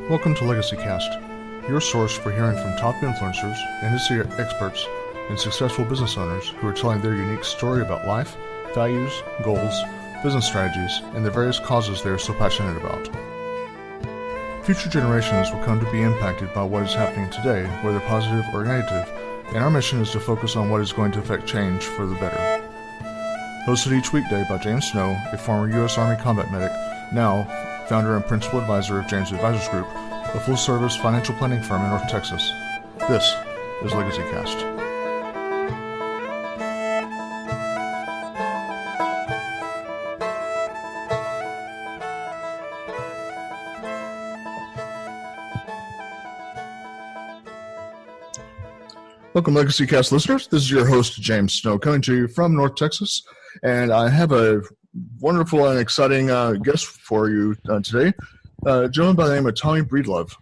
Welcome to Legacy Cast, your source for hearing from top influencers, industry experts, and successful business owners who are telling their unique story about life, values, goals, business strategies, and the various causes they are so passionate about. Future generations will come to be impacted by what is happening today, whether positive or negative, and our mission is to focus on what is going to affect change for the better. Hosted each weekday by James Snow, a former U.S. Army combat medic, now founder and principal advisor of James Advisors Group, a full-service financial planning firm in North Texas. This is Legacy Cast. Welcome, Legacy Cast listeners. This is your host, James Snow, coming to you from North Texas, and I have a wonderful and exciting guest for you today. A gentleman by the name of Tommy Breedove.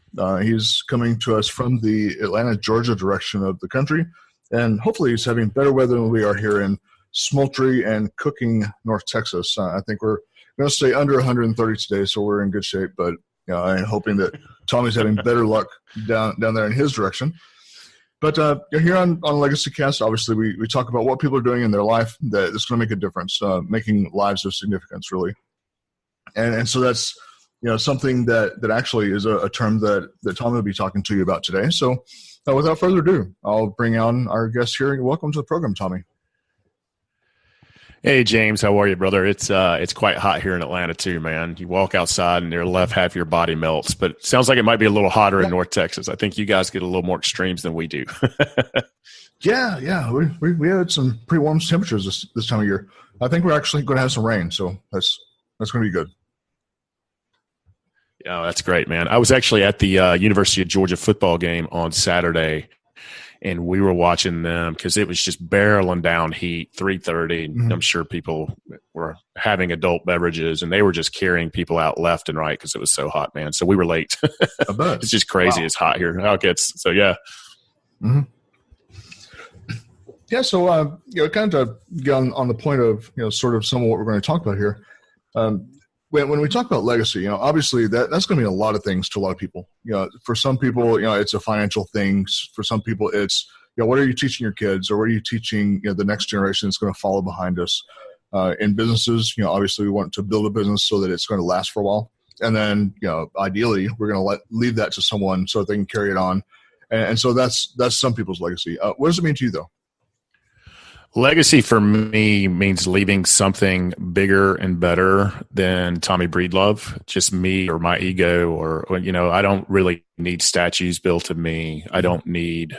He's coming to us from the Atlanta, Georgia direction of the country, and hopefully he's having better weather than we are here in smolty and cooking North Texas. I think we're going to stay under 130 today, so we're in good shape, but I'm hoping that Tommy's having better luck down there in his direction. But here on Legacy Cast, obviously, we talk about what people are doing in their life that is going to make a difference, making lives of significance, really. And so that's something that actually is a term that Tom will be talking to you about today. So without further ado, I'll bring on our guest here. Welcome to the program, Tommy. Hey, James, how are you, brother? It's quite hot here in Atlanta too, man. You walk outside and your left half of your body melts, but it sounds like it might be a little hotter in North Texas. I think you guys get a little more extremes than we do. Yeah. We had some pretty warm temperatures this time of year. I think we're actually going to have some rain, so that's going to be good. Yeah, that's great, man. I was actually at the University of Georgia football game on Saturday, and we were watching them because it was just barreling down heat, 3:30. Mm-hmm. I'm sure people were having adult beverages, and they were just carrying people out left and right because it was so hot, man. So we were late. I bet. It's just crazy. Wow. It's hot here. How it gets. So, yeah. Mm-hmm. Yeah, so, kind of get on the point of, sort of some of what we're going to talk about here. When we talk about legacy, obviously that's going to mean a lot of things to a lot of people. For some people, it's a financial thing. For some people, it's, what are you teaching your kids, or what are you teaching, the next generation that's going to follow behind us? In businesses, obviously we want to build a business so that it's going to last for a while. And then, ideally we're going to leave that to someone so that they can carry it on. And so that's some people's legacy. What does it mean to you though? Legacy for me means leaving something bigger and better than Tommy Breedlove, just me or my ego, or I don't really need statues built of me. I don't need.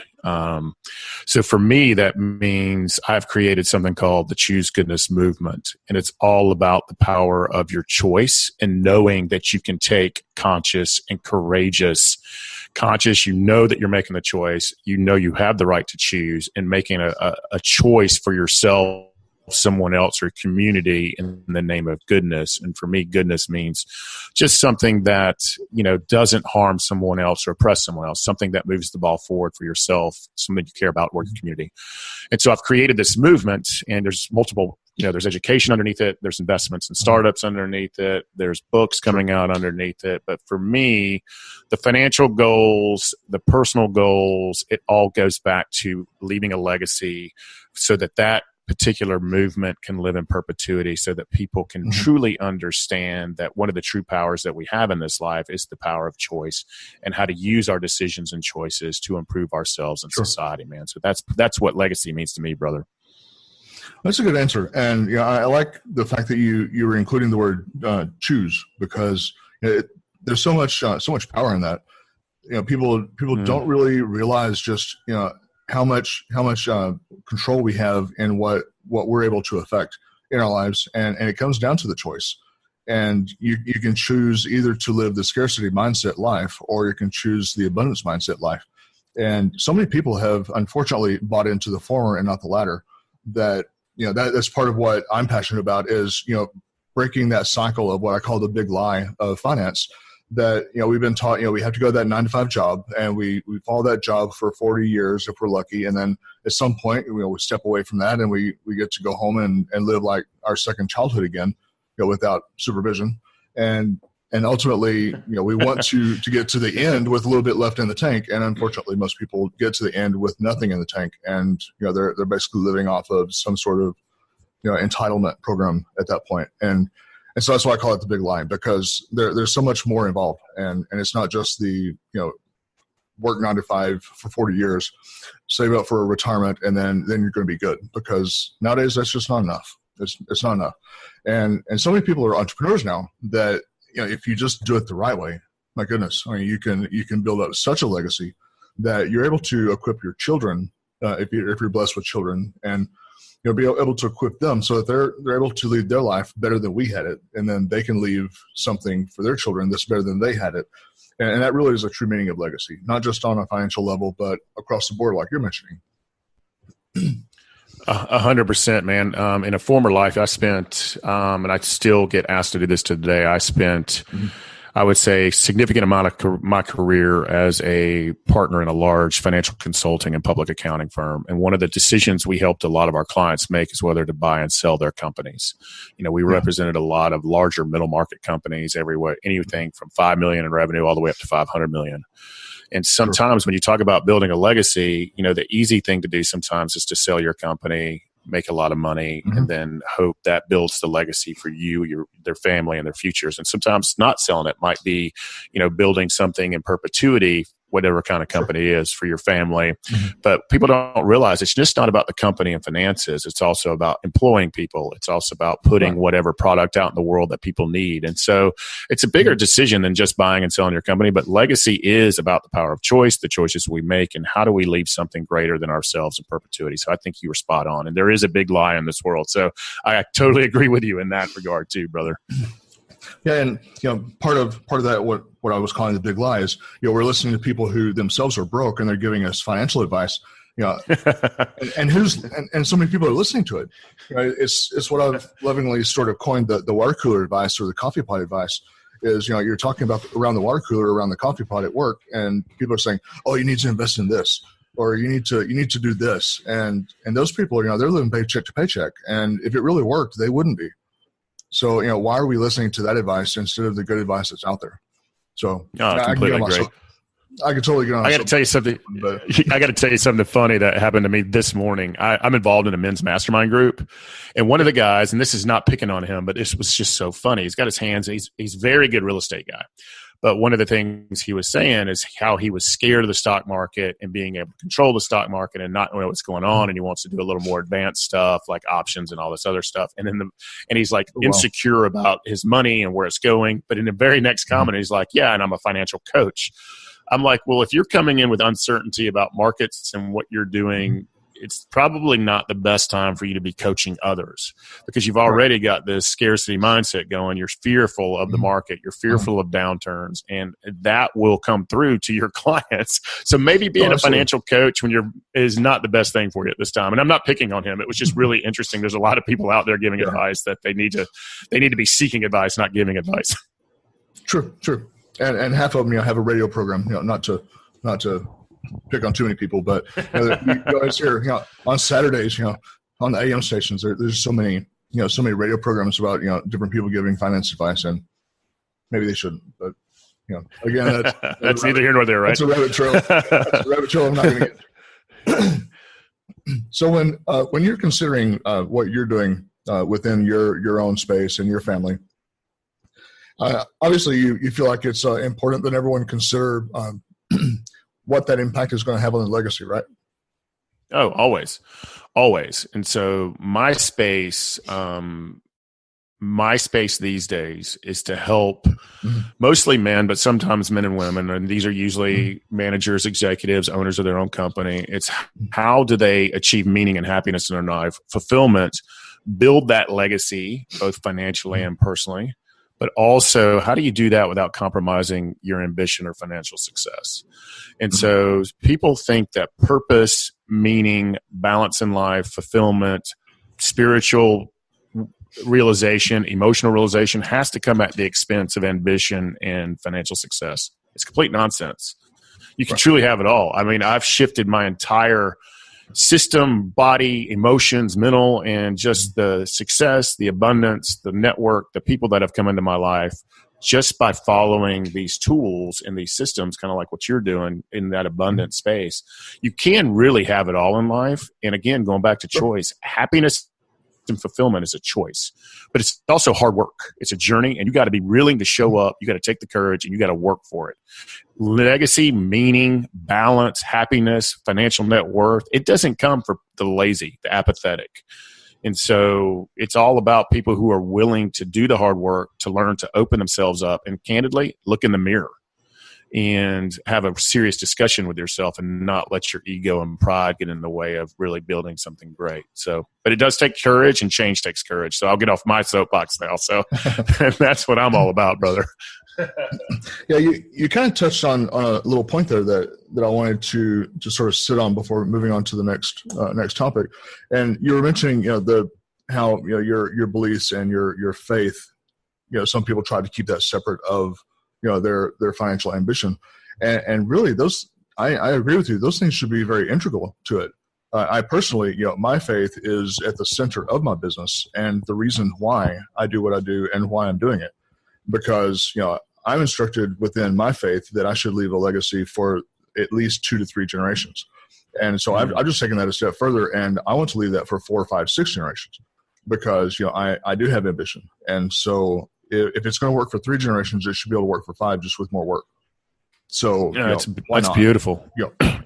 So for me, that means I've created something called the Choose Goodness Movement, and it's all about the power of your choice and knowing that you can take conscious, you know that you're making the choice, you have the right to choose, and making a choice for yourself, someone else, or community in the name of goodness. And for me, goodness means just something that, doesn't harm someone else or oppress someone else, something that moves the ball forward for yourself, something you care about or your community. And so I've created this movement, and there's multiple, there's education underneath it, there's investments in startups underneath it, there's books coming out underneath it. But for me, the financial goals, the personal goals, it all goes back to leaving a legacy so that particular movement can live in perpetuity, so that people can truly understand that one of the true powers that we have in this life is the power of choice, and how to use our decisions and choices to improve ourselves and society, man. So that's what legacy means to me, brother. That's a good answer. And I like the fact that you were including the word choose, because there's so much power in that. People don't really realize just how much control we have in what we're able to affect in our lives, and it comes down to the choice. And you can choose either to live the scarcity mindset life, or you can choose the abundance mindset life. And so many people have unfortunately bought into the former and not the latter. That's part of what I'm passionate about, is breaking that cycle of what I call the big lie of finance. That we've been taught, we have to go to that 9-to-5 job, and we follow that job for 40 years if we're lucky, and then at some point we step away from that, and we get to go home and live like our second childhood again, without supervision. And And ultimately, we want to get to the end with a little bit left in the tank. And unfortunately, most people get to the end with nothing in the tank. And, they're basically living off of some sort of, entitlement program at that point. And so that's why I call it the big lie, because there's so much more involved. And it's not just the, work 9 to 5 for 40 years, save up for a retirement, and then you're going to be good. Because nowadays that's just not enough. It's not enough. And so many people are entrepreneurs now that, if you just do it the right way, my goodness, I mean, you can build up such a legacy that you're able to equip your children, if you're blessed with children, and be able to equip them so that they're able to lead their life better than we had it, and then they can leave something for their children that's better than they had it. And that really is a true meaning of legacy, not just on a financial level, but across the board, like you're mentioning. 100%, man. In a former life, I spent, and I still get asked to do this today, I spent, I would say, a significant amount of my career as a partner in a large financial consulting and public accounting firm. And one of the decisions we helped a lot of our clients make is whether to buy and sell their companies. We represented a lot of larger middle market companies everywhere, anything from 5 million in revenue all the way up to 500 million. And sometimes when you talk about building a legacy, the easy thing to do sometimes is to sell your company, make a lot of money, and then hope that builds the legacy for you, their family, and their futures. And sometimes not selling it might be, building something in perpetuity, whatever kind of company it is, for your family. But people don't realize it's just not about the company and finances. It's also about employing people. It's also about putting whatever product out in the world that people need. And so it's a bigger decision than just buying and selling your company. But legacy is about the power of choice, the choices we make, and how do we leave something greater than ourselves in perpetuity. So I think you were spot on. And there is a big lie in this world. So I totally agree with you in that regard too, brother. Yeah, and part of that, what I was calling the big lie is, we're listening to people who themselves are broke and they're giving us financial advice. And so many people are listening to it. It's what I've lovingly sort of coined the water cooler advice, or the coffee pot advice. Is you're talking about around the water cooler, around the coffee pot at work, and people are saying, "Oh, you need to invest in this, or you need to do this," and those people, they're living paycheck to paycheck, and if it really worked, they wouldn't be. So, why are we listening to that advice instead of the good advice that's out there? So, I completely agree. I can totally get on. I got to tell you something. I got to tell you something funny that happened to me this morning. I'm involved in a men's mastermind group, and one of the guys, and this is not picking on him, but this was just so funny. He's got his hands. He's a very good real estate guy. But one of the things he was saying is how he was scared of the stock market and being able to control the stock market and not know what's going on. And he wants to do a little more advanced stuff like options and all this other stuff. And he's like insecure about his money and where it's going. But in the very next comment, he's like, yeah, and I'm a financial coach. I'm like, well, if you're coming in with uncertainty about markets and what you're doing, it's probably not the best time for you to be coaching others, because you've already got this scarcity mindset going. You're fearful of the market. You're fearful of downturns, and that will come through to your clients. So maybe being a financial coach is not the best thing for you at this time. And I'm not picking on him. It was just really interesting. There's a lot of people out there giving advice that they need to be seeking advice, not giving advice. True. And half of them, have a radio program, not to pick on too many people, but you guys hear, on Saturdays, on the AM stations, there's so many radio programs about, different people giving finance advice, and maybe they shouldn't, but, again, that's neither here nor there, right? That's a rabbit trail. That's a rabbit trail I'm not going to get. So when you're considering what you're doing within your own space and your family, obviously you feel like it's important that everyone consider what that impact is going to have on the legacy, right? Oh, always. And so my space these days is to help mostly men, but sometimes men and women. And these are usually managers, executives, owners of their own company. It's how do they achieve meaning and happiness in their life, fulfillment, build that legacy, both financially and personally. But also, how do you do that without compromising your ambition or financial success? And so people think that purpose, meaning, balance in life, fulfillment, spiritual realization, emotional realization has to come at the expense of ambition and financial success. It's complete nonsense. You can truly have it all. I mean, I've shifted my entire system, body, emotions, mental, and just the success, the abundance, the network, the people that have come into my life just by following these tools and these systems, kind of like what you're doing in that abundant space. You can really have it all in life. And again, going back to choice, happiness and fulfillment is a choice, but it's also hard work. It's a journey, and you got to be willing to show up. You got to take the courage, and you got to work for it. Legacy, meaning, balance, happiness, financial net worth, it doesn't come for the lazy, the apathetic. And so it's all about people who are willing to do the hard work, to learn to open themselves up, and candidly look in the mirror and have a serious discussion with yourself and not let your ego and pride get in the way of really building something great. So, but it does take courage, and change takes courage. So I'll get off my soapbox now. So that's what I'm all about, brother. Yeah, you kind of touched on a little point there that I wanted to sort of sit on before moving on to the next topic. And you were mentioning, how your beliefs and your faith, some people try to keep that separate of their financial ambition, and really those I agree with you. Those things should be very integral to it. I personally, my faith is at the center of my business and the reason why I do what I do and why I'm doing it, because I'm instructed within my faith that I should leave a legacy for at least 2 to 3 generations. And so I've just taken that a step further, and I want to leave that for 4, 5, 6 generations, because I do have ambition. And so if it's going to work for 3 generations, it should be able to work for 5, just with more work. So that's beautiful.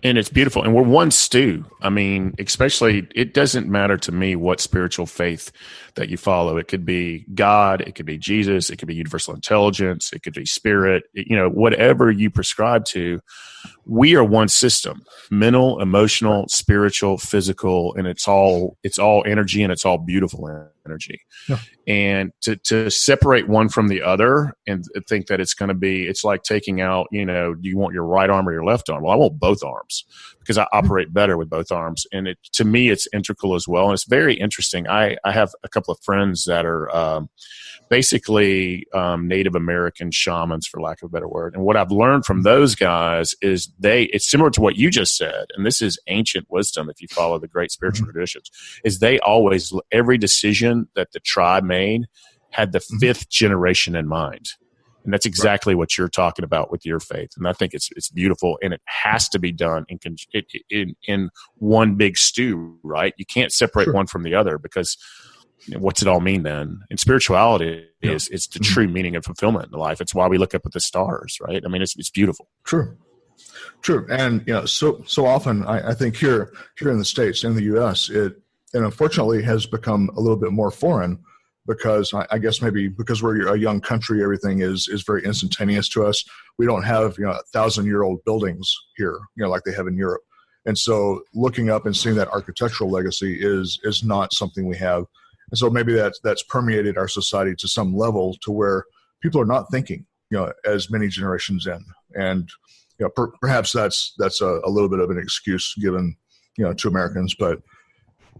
And it's beautiful. And we're one stew. I mean, especially, it doesn't matter to me what spiritual faith that you follow. It could be God, it could be Jesus, it could be universal intelligence, it could be spirit, whatever you prescribe to. We are one system: mental, emotional, spiritual, physical, and it's all energy, and it's all beautiful energy. Yeah. And to separate one from the other and think that it's like taking out, do you want your right arm or your left arm? Well, I want both arms, because I operate better with both arms. And to me, it's integral as well. And it's very interesting. I have a couple of friends that are basically Native American shamans, for lack of a better word. And what I've learned from those guys is it's similar to what you just said, and this is ancient wisdom if you follow the great spiritual traditions, is they always, every decision that the tribe made had the 5th generation in mind. And that's exactly what you're talking about with your faith. And I think it's beautiful, and it has to be done in one big stew, right? You can't separate one from the other, because what's it all mean then? And spirituality is the true meaning of fulfillment in life. It's why we look up at the stars, right? I mean, it's beautiful. True. And, so often I think here in the States, in the U.S., it unfortunately has become a little bit more foreign, because I guess maybe because we're a young country, everything is very instantaneous to us. We don't have 1,000-year-old buildings here, like they have in Europe. And so looking up and seeing that architectural legacy is not something we have. And so maybe that's permeated our society to some level, to where people are not thinking, as many generations in. And perhaps that's a little bit of an excuse given, to Americans, but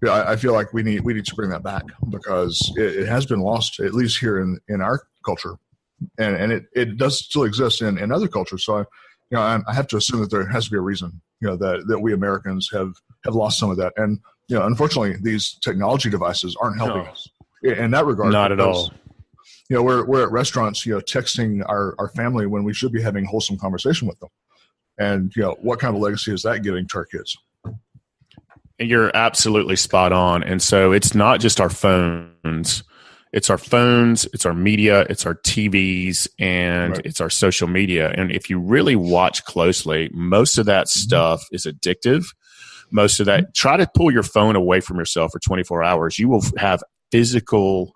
I feel like we need to bring that back, because it has been lost, at least here in our culture, and it does still exist in other cultures. So I have to assume that there has to be a reason, that we Americans have lost some of that. And unfortunately, these technology devices aren't helping us in that regard. Not at all. We're at restaurants, texting our family when we should be having a wholesome conversation with them. And what kind of legacy is that giving to our kids? You're absolutely spot on. And so it's not just our phones. It's our phones, it's our media, it's our TVs, and it's our social media. And if you really watch closely, most of that stuff is addictive. Most of that, try to pull your phone away from yourself for 24 hours. You will have physical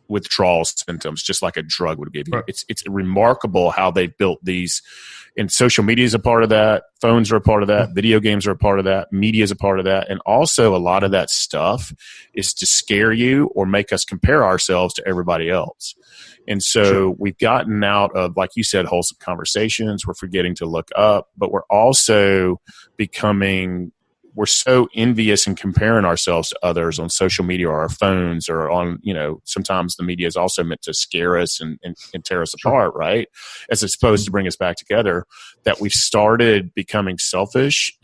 withdrawal symptoms, just like a drug would give you. It's remarkable how they've built these, and social media is a part of that. Phones are a part of that. Video games are a part of that. Media is a part of that. And also a lot of that stuff is to scare you or make us compare ourselves to everybody else. And so we've gotten out of, like you said, wholesome conversations. We're forgetting to look up, but we're also we're so envious and comparing ourselves to others on social media or our phones or on, sometimes the media is also meant to scare us and tear us apart, right? As opposed to bring us back together, that we've started becoming selfish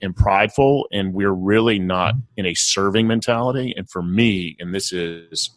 and prideful, and we're really not in a serving mentality. And for me, and this is,